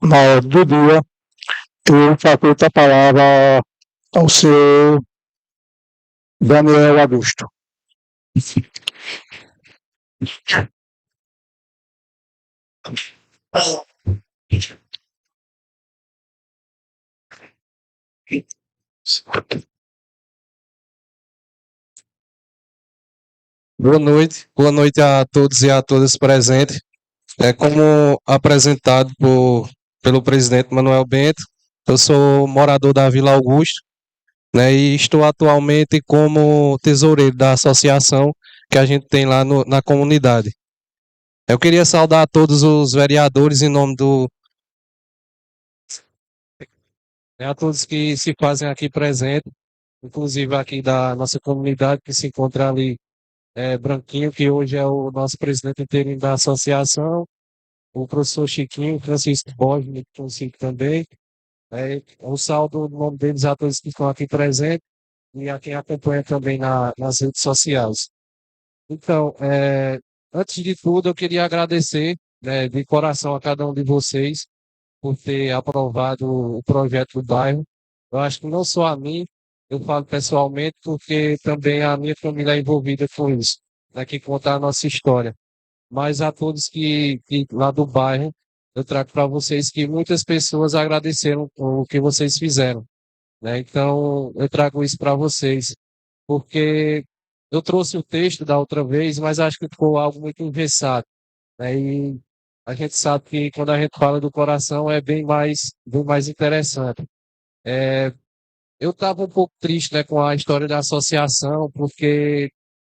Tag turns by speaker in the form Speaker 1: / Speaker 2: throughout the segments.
Speaker 1: na ordem do dia, eu faculto a palavra ao senhor Daniel Augusto.
Speaker 2: Boa noite a todos e a todas presentes. Como apresentado pelo presidente Manuel Bento, eu sou morador da Vila Augusto, né, e estou atualmente como tesoureiro da associação que a gente tem lá na comunidade. Eu queria saudar a todos os vereadores em nome a todos que se fazem aqui presentes, inclusive aqui da nossa comunidade que se encontra ali, Branquinho, que hoje é o nosso presidente interino da associação, o professor Chiquinho, Francisco Borges, muito conhecido também. Um saldo no nome deles a todos que estão aqui presentes e a quem acompanha também nas redes sociais. Então, antes de tudo, eu queria agradecer, né, de coração a cada um de vocês por ter aprovado o projeto do bairro. Eu acho que não só a mim, eu falo pessoalmente, porque também a minha família é envolvida com isso, né, que conta a nossa história. Mas a todos que lá do bairro, eu trago para vocês que muitas pessoas agradeceram o que vocês fizeram, né? Então, eu trago isso para vocês, porque eu trouxe o texto da outra vez, mas acho que ficou algo muito engessado, né? E a gente sabe que quando a gente fala do coração é bem mais interessante. Eu estava um pouco triste, né, com a história da associação, porque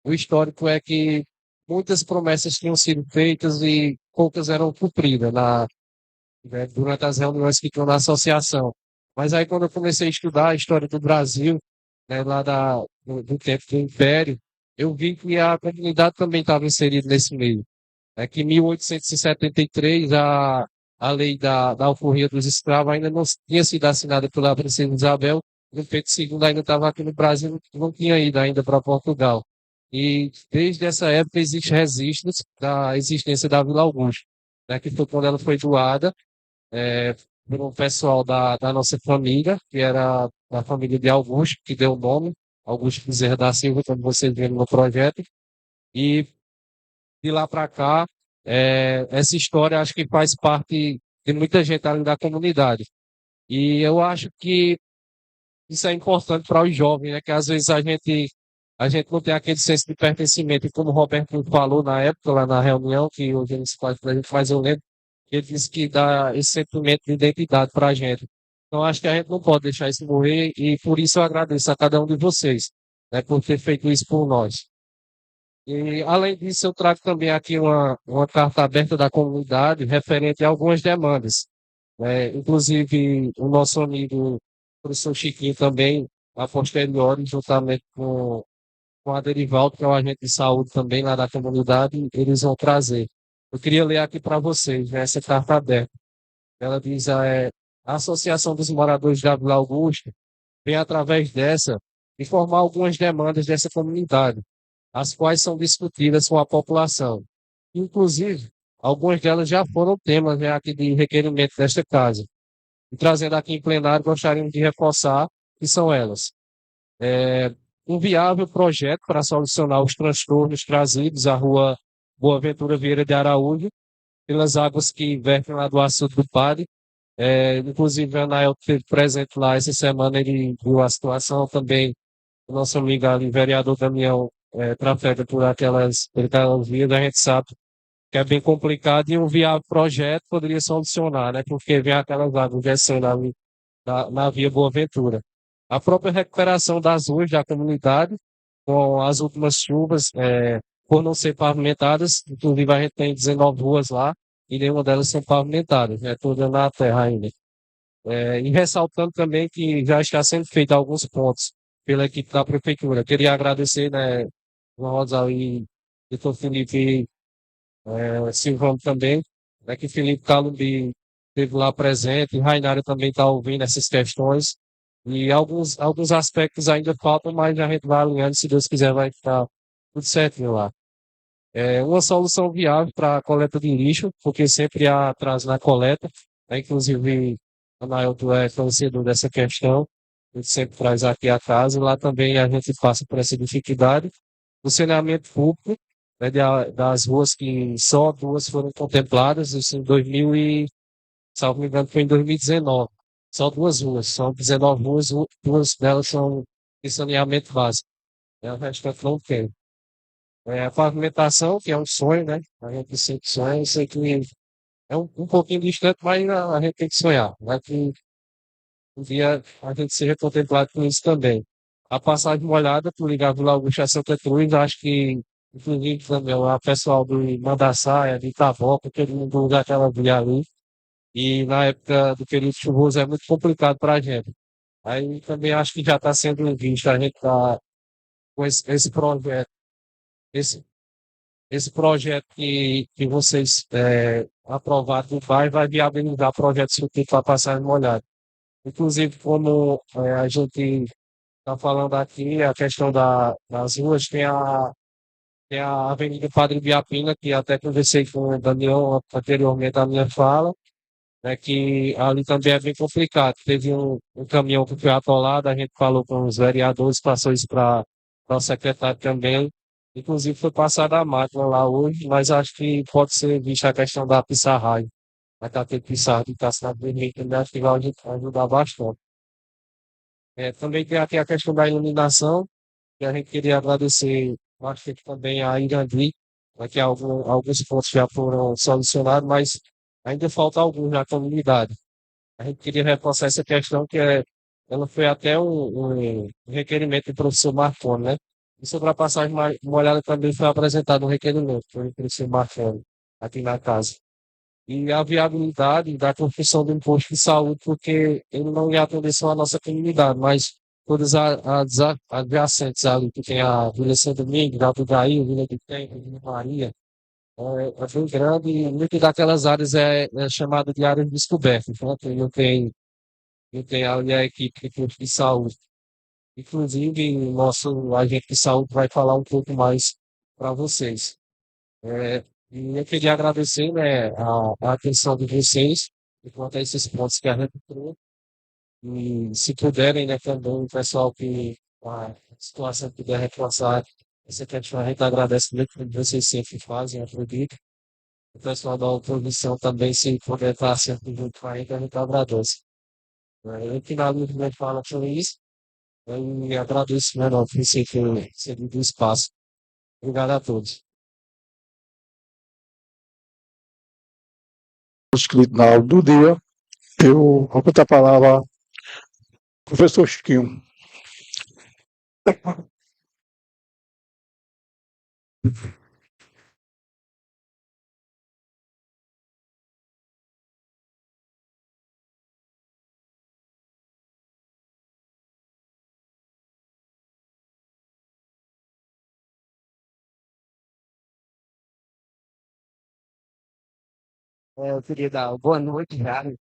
Speaker 2: o histórico é que muitas promessas tinham sido feitas e poucas eram cumpridas né, durante as reuniões que tinham na associação. Mas aí, quando eu comecei a estudar a história do Brasil, né, do tempo do Império, eu vi que a comunidade também estava inserida nesse meio. É que em 1873, a lei da alforria dos escravos ainda não tinha sido assinada pela princesa Isabel, e o Pedro II ainda estava aqui no Brasil, não tinha ido ainda para Portugal. E desde essa época existe registros da existência da Vila Augusta, né, que foi quando ela foi doada por um pessoal da nossa família, que era da família de Augusto, que deu o nome, Augusto Bezerra da Silva, como vocês viram no projeto. E de lá para cá, essa história acho que faz parte de muita gente ali da comunidade. E eu acho que isso é importante para os jovens, né? Que às vezes a gente não tem aquele senso de pertencimento. E como o Roberto falou na época, lá na reunião, que hoje a gente faz para a gente, mas eu lembro, ele disse que dá esse sentimento de identidade para a gente. Então acho que a gente não pode deixar isso morrer e por isso eu agradeço a cada um de vocês, né, por ter feito isso por nós. E, além disso, eu trago também aqui uma carta aberta da comunidade referente a algumas demandas, né? Inclusive, o nosso amigo o professor Chiquinho também, a posteriori, juntamente com a Derivaldo, que é o agente de saúde também lá da comunidade, eles vão trazer. Eu queria ler aqui para vocês, né, essa carta aberta. Ela diz, a Associação dos Moradores da Vila Augusta vem, através dessa, informar algumas demandas dessa comunidade, as quais são discutidas com a população. Inclusive, algumas delas já foram temas, né, aqui de requerimento desta casa. E trazendo aqui em plenário, gostaríamos de reforçar que são elas. Um viável projeto para solucionar os transtornos trazidos à rua Boaventura Vieira de Araújo, pelas águas que vertem lá do açude do Padre. Inclusive, o Anael esteve presente lá essa semana, ele viu a situação também. O nosso amigo ali, vereador Damião, trafega por aquelas vias, a gente sabe que é bem complicado e um viável projeto poderia solucionar, né? Porque vem aquelas águas descendo ali na via Boaventura. A própria recuperação das ruas da comunidade, com as últimas chuvas, por não ser pavimentadas, inclusive a gente tem 19 ruas lá, e nenhuma delas são pavimentadas, é toda na terra ainda. E ressaltando também que já está sendo feito alguns pontos pela equipe da prefeitura. Queria agradecer, né, o Rosa e doutor Felipe Silvano também, né, que Felipe Calumbi esteve lá presente, e Rainário também está ouvindo essas questões. E alguns aspectos ainda faltam, mas a gente vai alinhando, se Deus quiser, vai ficar tudo certinho lá. Uma solução viável para a coleta de lixo, porque sempre há atraso na coleta. Inclusive, Anaelto é conhecedor dessa questão, ele sempre traz aqui a casa, e lá também a gente passa por essa dificuldade. O saneamento público, né, das ruas que só duas foram contempladas, isso em 2000 e, salvo me engano, foi em 2019. Só duas ruas, são 19 ruas, duas delas são de saneamento básico, né, o restante não tem. A pavimentação, que é um sonho, né? A gente sempre sonha, eu sei que é um pouquinho distante, mas a gente tem que sonhar. Vai que um dia a gente seja contemplado com isso também. A passagem molhada, por ligar Vila Augusta a Santa Cruz, acho que, inclusive, também o pessoal do Mandaçaia, de Itaboca, todo mundo usa aquela via ali. E na época do período chuvoso é muito complicado para a gente. Aí também acho que já está sendo visto, a gente está com esse projeto, esse, esse projeto que vocês aprovaram do BAE vai viabilizar projetos que para passagem molhada. Inclusive, como a gente está falando aqui, a questão das ruas, tem a Avenida Padre Biapina, que até conversei com o Daniel anteriormente na minha fala, né, que ali também é bem complicado. Teve um caminhão que foi atolado, a gente falou com os vereadores, passou isso para o secretário também. Inclusive foi passada a máquina lá hoje, mas acho que pode ser vista a questão da pissarraia. Vai estar tendo pissarra de Caçado Vermelho, que acho que vai ajudar bastante. Também tem aqui a questão da iluminação, que a gente queria agradecer bastante também a Irandi, né, que alguns pontos já foram solucionados, mas ainda falta alguns na comunidade. A gente queria reforçar essa questão ela foi até um requerimento do professor Marconi, né? E sobre a passagem molhada também foi apresentado um requerimento pelo professor Marconi aqui na casa. E a viabilidade da construção do imposto de saúde, porque ele não ia atender só a nossa comunidade, mas todas as adjacentes ali, que tem a Vila Santo Domingo, Alto Daí, Vila do Tempo, Vila Maria, é bem grande e muitas daquelas áreas é chamada de áreas descobertas. Então, eu tenho ali a equipe de saúde. Inclusive, o nosso agente de saúde vai falar um pouco mais para vocês. É, e eu queria agradecer, né, a atenção de vocês quanto a esses pontos que a gente trouxe. E se puderem, né, também o pessoal que a situação puder reforçar essa questão, a gente agradece muito que vocês sempre fazem, acredito. O pessoal da oposição também, se puder estar sempre junto com a gente agradece. Eu finalizo minha fala sobre isso. Eu agradeço, né, não, por ceder do espaço. Obrigado a todos.
Speaker 1: Inscrito na aula do dia, eu vou botar a palavra ao professor Chiquinho.
Speaker 3: Eu queria dar boa noite já, né?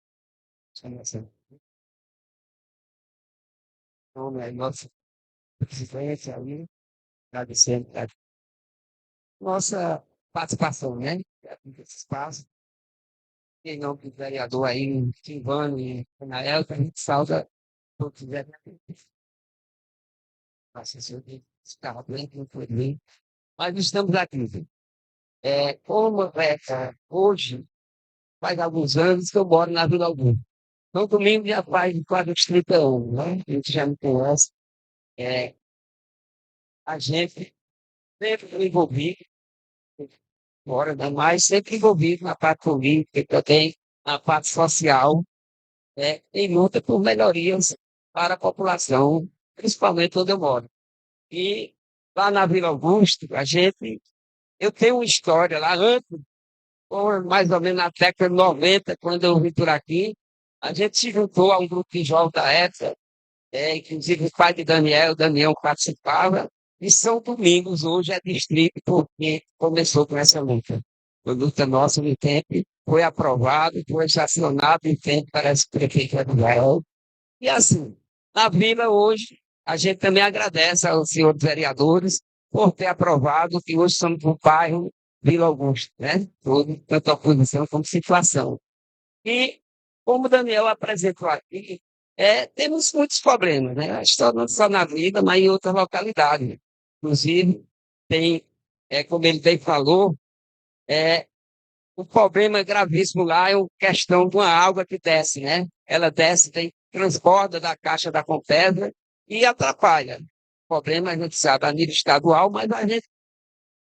Speaker 3: Então, né, nossa presidente ali, agradecendo a nossa participação, né? Nesse espaço. Em nome do vereador aí, Silvano e Anael, que a gente sauda todos os vereadores. Nossa, senhor, estava bem, não foi bem. Mas estamos aqui, viu? Hoje, faz alguns anos que eu moro na Vila Augusta. Então, domingo já faz quase uns 30 anos, né? A gente já me conhece. É, a gente sempre envolvido, fora, né? Mas sempre envolvido na parte política e também na parte social, né? Em luta por melhorias para a população, principalmente onde eu moro. E lá na Vila Augusto, eu tenho uma história lá antes, mais ou menos na década de 90, quando eu vim por aqui, a gente se juntou a um grupo de jovens da época, inclusive o pai de Daniel, o Daniel participava, e São Domingos hoje é distrito porque começou com essa luta. A luta nossa no tempo foi aprovado, foi sancionado em tempo para esse prefeito Eduardo. E assim, na Vila hoje, a gente também agradece aos senhores vereadores por ter aprovado que hoje somos um bairro Vila Augusto, né? Tanto a oposição como situação. E como o Daniel apresentou aqui, temos muitos problemas, né? Acho que não só na vida, mas em outras localidades. Inclusive, tem, como ele bem falou, o problema gravíssimo lá é a questão de uma água que desce, né? Ela desce, transborda da caixa da Compesa e atrapalha. O problema a gente sabe a nível estadual, mas a gente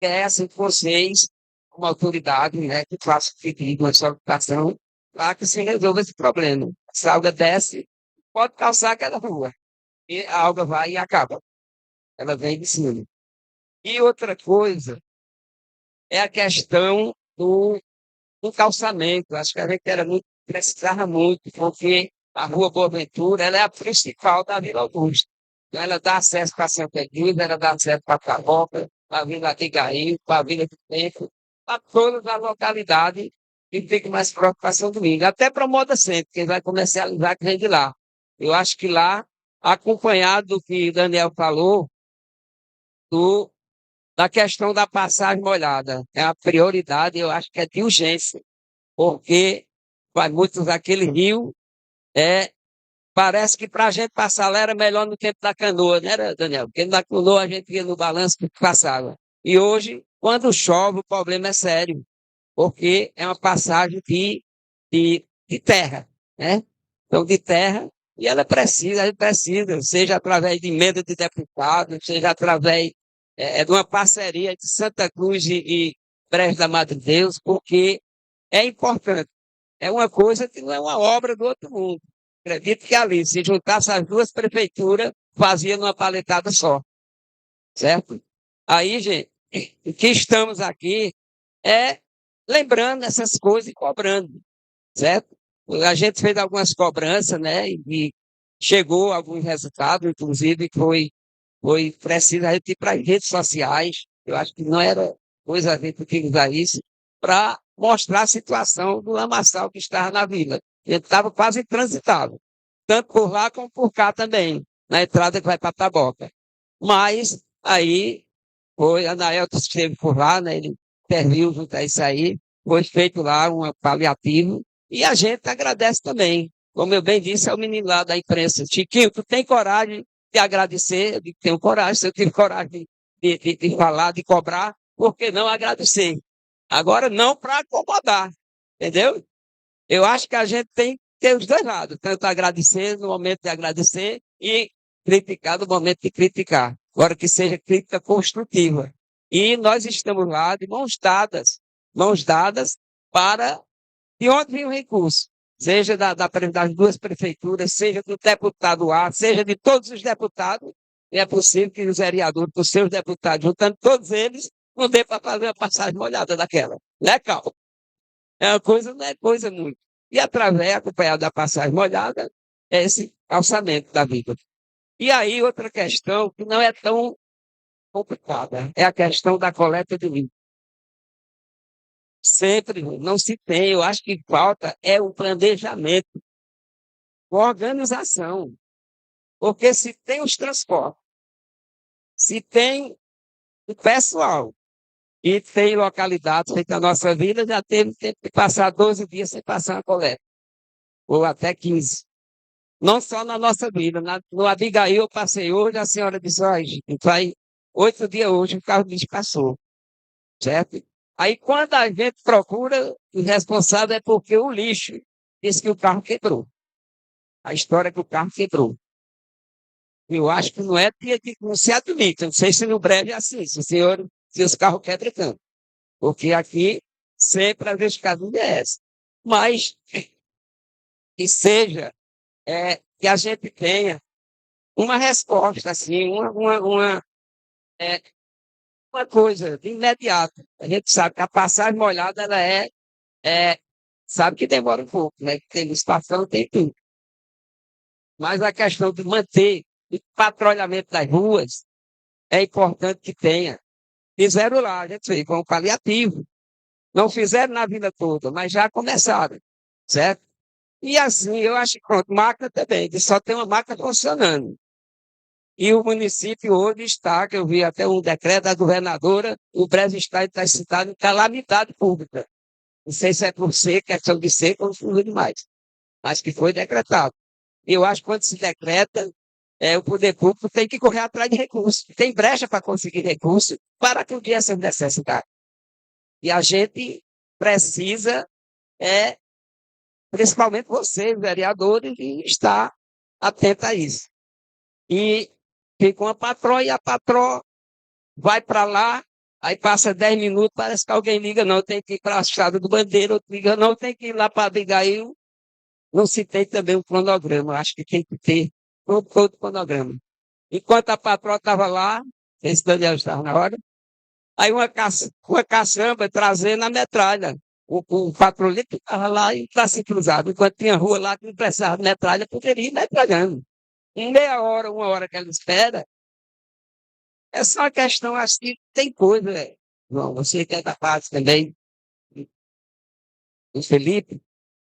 Speaker 3: quer, assim, que vocês, como autoridade, né, que faça pedido, uma solicitação, para que se resolva esse problema. Essa água desce, pode calçar aquela rua. E a água vai e acaba. Ela vem de cima. E outra coisa é a questão do calçamento. Acho que a gente precisava muito, porque a Rua Boaventura ela é a principal da Vila Augusta. Então, ela dá acesso para Santa Guilda, ela dá acesso para a Carroca, para a Vila Abigail, para a Vila do Tempo, para todas as localidades que ficam mais próximas para São Domingo. Até para a Moda Centro, quem vai comercializar que vem de lá. Eu acho que lá, acompanhado do que o Daniel falou, do da questão da passagem molhada. É a prioridade, eu acho que é de urgência, porque vai muitos aquele rio, parece que para a gente passar lá era melhor no tempo da canoa, né, Daniel? Porque na canoa a gente ia no balanço que passava. E hoje, quando chove, o problema é sério, porque é uma passagem de terra, né? Então, de terra, e ela precisa, a gente precisa, seja através de emenda de deputado, seja através de uma parceria de Santa Cruz e Brejo da Madre Deus, porque é importante. É uma coisa que não é uma obra do outro mundo. Acredito que ali, se juntasse as duas prefeituras, fazia numa paletada só, certo? Aí, gente, o que estamos aqui é lembrando essas coisas e cobrando, certo? A gente fez algumas cobranças, né? E chegou alguns resultados, inclusive foi preciso a gente ir para as redes sociais. Eu acho que não era coisa a gente utilizar isso para mostrar a situação do lamaçal que estava na vila. Ele estava quase intransitável, tanto por lá como por cá também, na entrada que vai para Taboca. Mas aí foi, a Naelton esteve por lá, né? Ele interviu junto a isso aí, foi feito lá um paliativo, e a gente agradece também. Como eu bem disse ao menino lá da imprensa, Chiquinho, tu tem coragem de agradecer? Eu digo, tenho coragem, se eu tive coragem de falar, de cobrar, por que não agradecer? Agora, não para acomodar, entendeu? Eu acho que a gente tem que ter os dois lados, tanto agradecer no momento de agradecer e criticar no momento de criticar. Agora que seja crítica construtiva. E nós estamos lá de mãos dadas para de onde vem o recurso, seja das duas prefeituras, seja do deputado A, seja de todos os deputados, e é possível que os vereadores, os seus deputados, juntando todos eles, não dê para fazer uma passagem molhada daquela. Né, Cal? É uma coisa, não é coisa muito. E através, acompanhado da passagem molhada, é esse calçamento da vida. E aí, outra questão que não é tão complicada, é a questão da coleta de lixo. Sempre não se tem, eu acho que falta é o planejamento, a organização. Porque se tem os transportes, se tem o pessoal, e tem localidades feita a nossa vida, já teve tempo de passar 12 dias sem passar uma coleta, ou até 15. Não só na nossa vida, no Abigail eu passei hoje, a senhora disse, olha, vai 8 dias hoje, o carro diz passou, certo? Aí quando a gente procura, o responsável é porque o lixo disse que o carro quebrou. A história é que o carro quebrou. Eu acho que não é que não se admite, não sei se no breve é assim, se os carros quebram tanto. Porque aqui sempre a escadinha é essa. Mas que seja, que a gente tenha uma resposta, assim, uma coisa de imediato. A gente sabe que a passagem molhada, ela sabe que demora um pouco, né? Que tem estação, tem tudo. Mas a questão de manter o patrulhamento das ruas é importante que tenha. Fizeram lá, a gente fez com um paliativo. Não fizeram na vida toda, mas já começaram, certo? E assim, eu acho que pronto, máquina também, que só tem uma máquina funcionando. E o município hoje está, que eu vi até um decreto da governadora, o Brasil está citado em calamidade pública. Não sei se é por ser, questão de ser, ou tudo demais. mas que foi decretado. E eu acho que quando se decreta, o poder público tem que correr atrás de recursos. Tem brecha para conseguir recursos para cobrir essa necessidade. E a gente precisa, é, principalmente vocês, vereadores, de estar atento a isso. E fica uma patroa e a patroa vai para lá, aí passa 10 minutos, parece que alguém liga, não, tem que ir para a Estrada do Bandeira, outro liga, não, tem que ir lá para Abigail. Não se tem também um cronograma, acho que tem que ter todo o cronograma. Enquanto a patroa estava lá, esse Daniel estava na hora, aí uma caçamba trazendo a metralha. O patrulheiro estava lá e está se cruzado. Enquanto tinha rua lá que não precisava de metralha, poderia ir metralhando. Em meia hora, uma hora que ela espera, é só uma questão assim, tem coisa, João, você que é da parte também, o Felipe,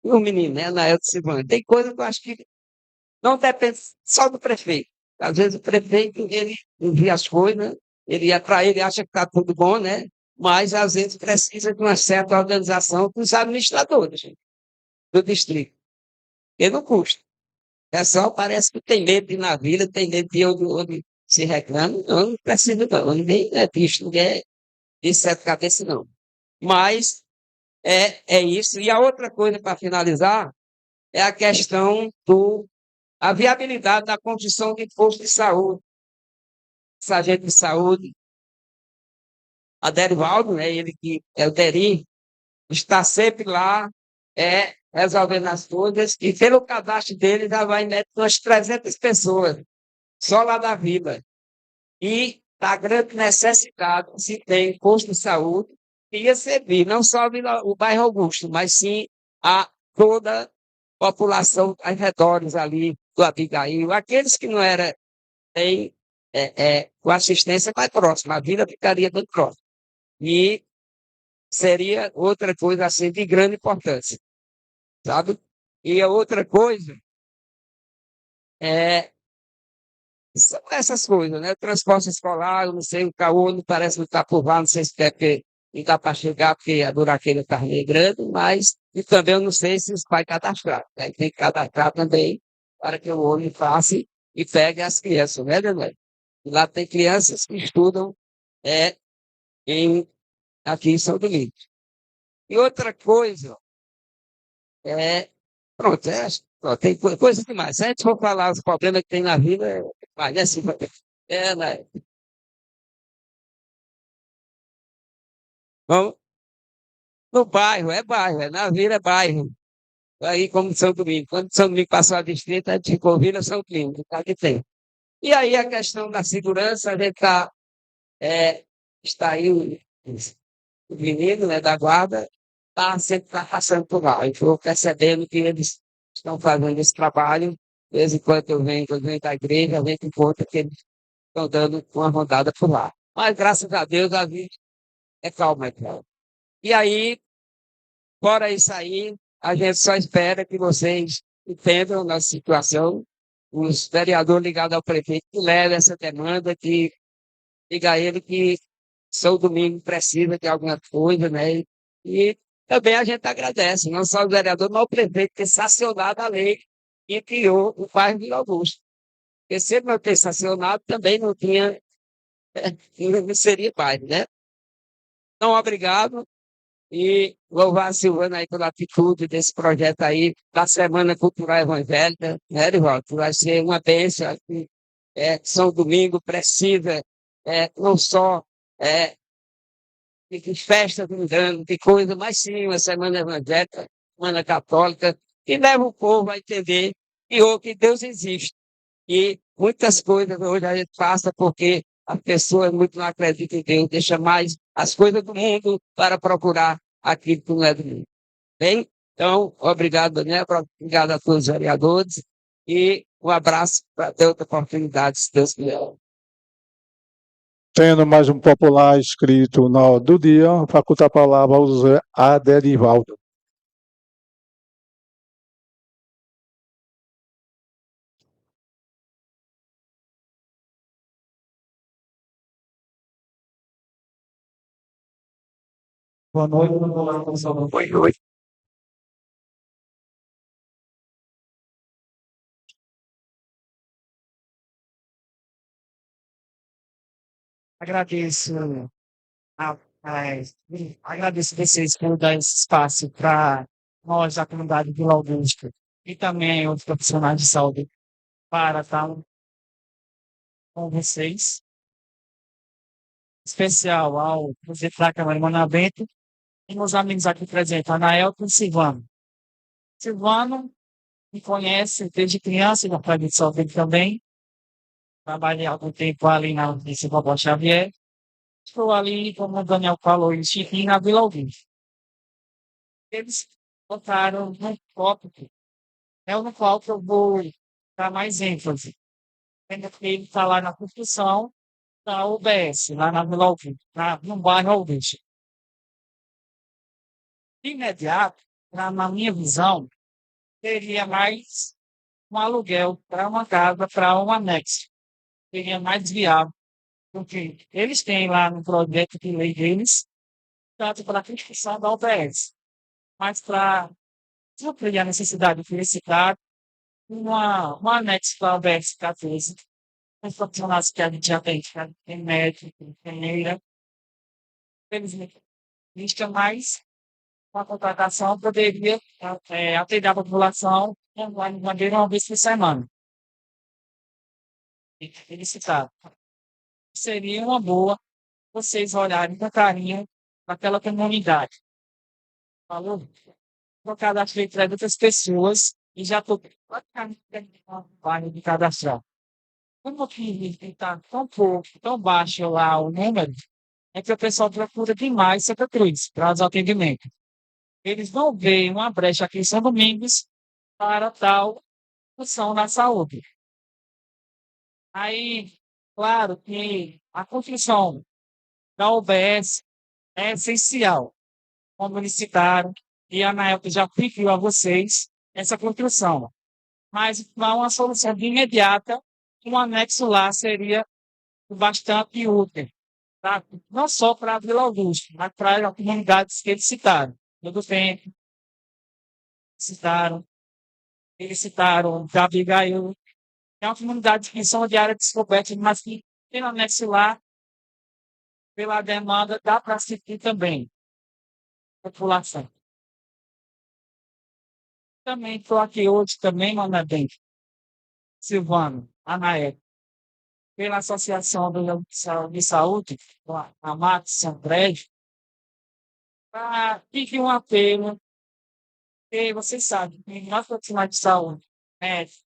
Speaker 3: e o menino, né, Nael de Silvânia, tem coisa que eu acho que não depende só do prefeito. Às vezes o prefeito, ele envia as coisas, para ele acha que está tudo bom, né? Mas às vezes precisa de uma certa organização dos administradores do distrito. E não custa. O pessoal parece que tem medo de ir na vila, tem medo de ir onde se reclama. Não, não precisa não. Ninguém é bicho, ninguém é de sete cabeças, não. Mas é isso. E a outra coisa, para finalizar, é a questão a viabilidade da construção de posto de saúde, sargento de saúde, a Derivaldo, né, ele que é o Deri, está sempre lá, resolvendo as coisas, e pelo cadastro dele já vai em umas 300 pessoas, só lá da vila. E a grande necessidade, se tem posto de saúde, que ia servir não só o bairro Augusto, mas sim a toda a população aos redores ali do Abigail, aqueles que não eram tem com assistência mais próxima, a vida ficaria muito próxima. E seria outra coisa assim de grande importância, sabe? E a outra coisa é são essas coisas, né? Transporte escolar, eu não sei, o caô não parece que está por lá, não sei se é porque não dá para chegar, porque a buraqueira está meio grande, mas e também eu não sei se os pais cadastraram, né? Tem que cadastrar também para que o homem faça e pegue as crianças, né, Daniel? E lá tem crianças que estudam é, aqui em São Domingos. E outra coisa, é, pronto, tem coisa demais. Se a gente for falar os problemas que tem na vida, vai, assim, né? Vamos, no bairro, na vila é bairro. Aí, como São Domingos, quando São Domingos passou a distrito, a gente ficou Vila São Clínico, tá que tem. E aí a questão da segurança, a gente está aí o menino, né, da guarda, sempre tá passando por lá. Eu estou percebendo que eles estão fazendo esse trabalho. De vez em quando eu venho da igreja, a gente encontra que eles estão dando uma rodada por lá. Mas, graças a Deus, a vida é calma, é calma. E aí, fora isso aí, a gente só espera que vocês entendam a nossa situação, os vereadores ligados ao prefeito que levem essa demanda, que diga a ele que São Domingo precisa de alguma coisa, né? E também a gente agradece, não só o vereador, mas o prefeito ter sancionado a lei e criou o bairro Vila Augusto. Porque se ele não ter sancionado, também não tinha, não seria bairro, né? Então, obrigado e louvar a Silvana aí pela atitude desse projeto aí, da Semana Cultural Evangélica, né, Erivaldo? Vai ser uma bênção. Aqui, São Domingo precisa não só de festa mundana, de coisa, mas sim uma semana evangélica, semana católica, que leva o povo a entender que Deus existe. E muitas coisas hoje a gente passa porque as pessoas muito não acreditam em Deus, deixa mais as coisas do mundo para procurar aquilo que não é do mundo. Bem? Então, obrigado, Daniel, obrigado a todos os vereadores e um abraço para ter outra oportunidade, se Deus quiser.
Speaker 1: Tendo mais um popular inscrito na ordem do dia, faculta a palavra ao José Aderivaldo.
Speaker 2: Boa noite, boa noite.
Speaker 3: Boa noite. Agradeço, a, a- agradeço vocês por dar esse espaço para nós, da comunidade Vila Augusta, e também outros profissionais de saúde, para estar com vocês. Especial ao presidente da Câmara, Manuel Bento, e meus amigos aqui presentes, Anaelton e Silvano. Silvano me conhece desde criança, na tradição dele também. Trabalhei algum tempo ali na Universidade Vovó Xavier. Estou ali, como o Daniel falou, em Chiquinho, na Vila Augusta. Eles botaram um tópico, é no qual que eu vou dar mais ênfase. Ainda que ele está lá na construção da UBS, lá na Vila Augusta, no bairro Augusta. De imediato, na minha visão, teria mais um aluguel para uma casa, para um anexo. Seria mais viável, porque eles têm lá no projeto de lei deles, tanto para a construção da UBS, mas para suprir a necessidade de felicidade, um anexo para a UBS 14, os profissionais que a gente já tem médico, enfermeira, eles listam mais uma contratação poderia atender a população de maneira uma vez por semana. E felicitar. Seria uma boa vocês olharem com carinho naquela comunidade. Falou? Eu cadastrei 300 pessoas e já estou praticamente terminando de cadastrar. Como que está tão pouco, tão baixo lá o número, é que o pessoal procura demais Santa Cruz para os atendimentos. Eles vão ver uma brecha aqui em São Domingos para tal função na saúde. Aí, claro que a construção da UBS é essencial. Como eles citaram, e a ANAELP já pediu a vocês essa construção. Mas não uma solução de imediata, um anexo lá seria bastante útil. Tá? Não só para a Vila Augusta, mas para as comunidades que eles citaram. Tudo bem, citaram, eles citaram Gabigail. É uma comunidade que são de área de descoberta, mas que tem um anexo lá, pela demanda, dá para assistir também a população. Também estou aqui hoje também, Manadem, Silvano, Anaé, pela Associação de Saúde, a Max São Prédio, para pedir um apelo, porque vocês sabem, que nós profissionais de saúde, médicos,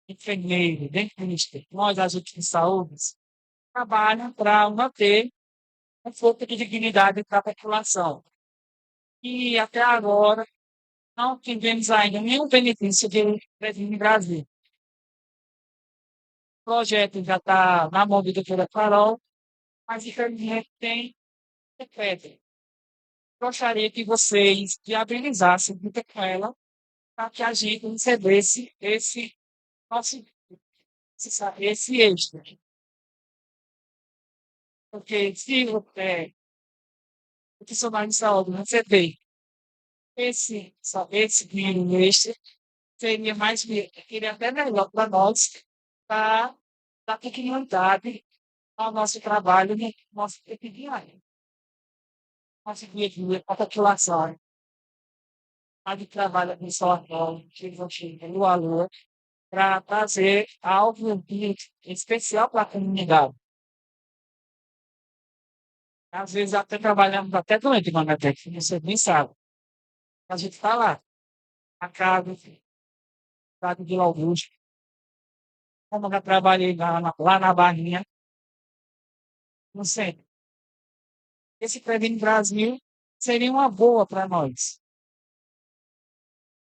Speaker 3: enfermeiros, dentistas, nós agentes de saúde, trabalham para manter um pouco de dignidade para a população. E até agora não tivemos ainda nenhum benefício de presidente no Brasil. O projeto já está na mão da doutora Carol, mas infelizmente tem decreto. Gostaria que vocês viabilizassem junto com ela para que a gente recebesse nosso, esse extra. Porque se o profissional de saúde receber esse dinheiro extra, seria mais, seria até melhor para nós, para dar continuidade ao nosso trabalho, no nosso cotidiano, nosso dia a dia, a população. A gente trabalha com software, no Alô, para trazer algo de especial para a comunidade. Às vezes até trabalhamos até doente, Manatec, você nem sabe. A gente está lá, a casa de Augusto, como eu já trabalhei lá na Barrinha, no centro. Esse Previne Brasil seria uma boa para nós.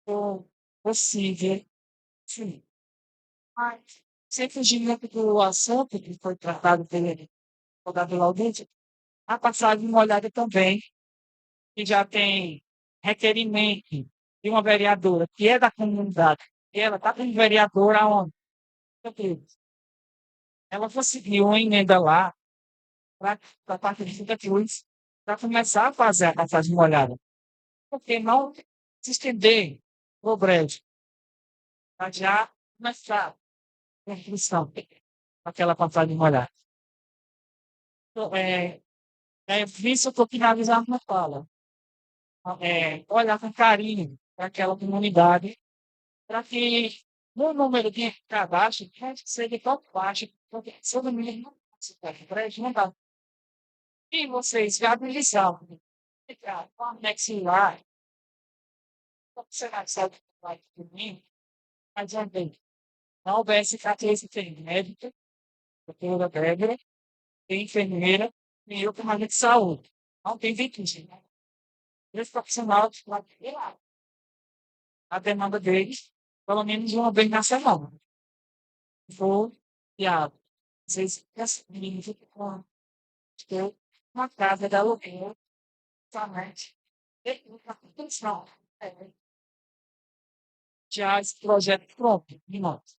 Speaker 3: Ou possível, sim. Mas, sem fugir muito do assunto que foi tratado pelo Dr. Audente, a passagem molhada também, que já tem requerimento de uma vereadora, que é da comunidade, e ela está como vereadora onde? Ela conseguiu uma emenda lá para a parte de Santa Cruz, para começar a fazer a passagem molhada. Porque não se estender o brejo, para já começar a construção daquela passagem molhada. Visto, eu estou finalizando minha fala. Olhar com carinho para aquela comunidade, para que no número de cadastro, que seja tão baixo, porque se não me engano, para juntar. E vocês viabilizavam, com a maxilar, você vai saber que vai dormir, mas também não houvesse carteiras de médica, doutora Débora, tem enfermeira, e eu como área de saúde. Não tem virtude, né? Esse profissional de lá, a demanda deles, pelo menos uma vez na semana. Vou, viado, vocês menino fica com uma casa da aluguel, somente, e uma atenção. Já esse projeto pronto, de nós.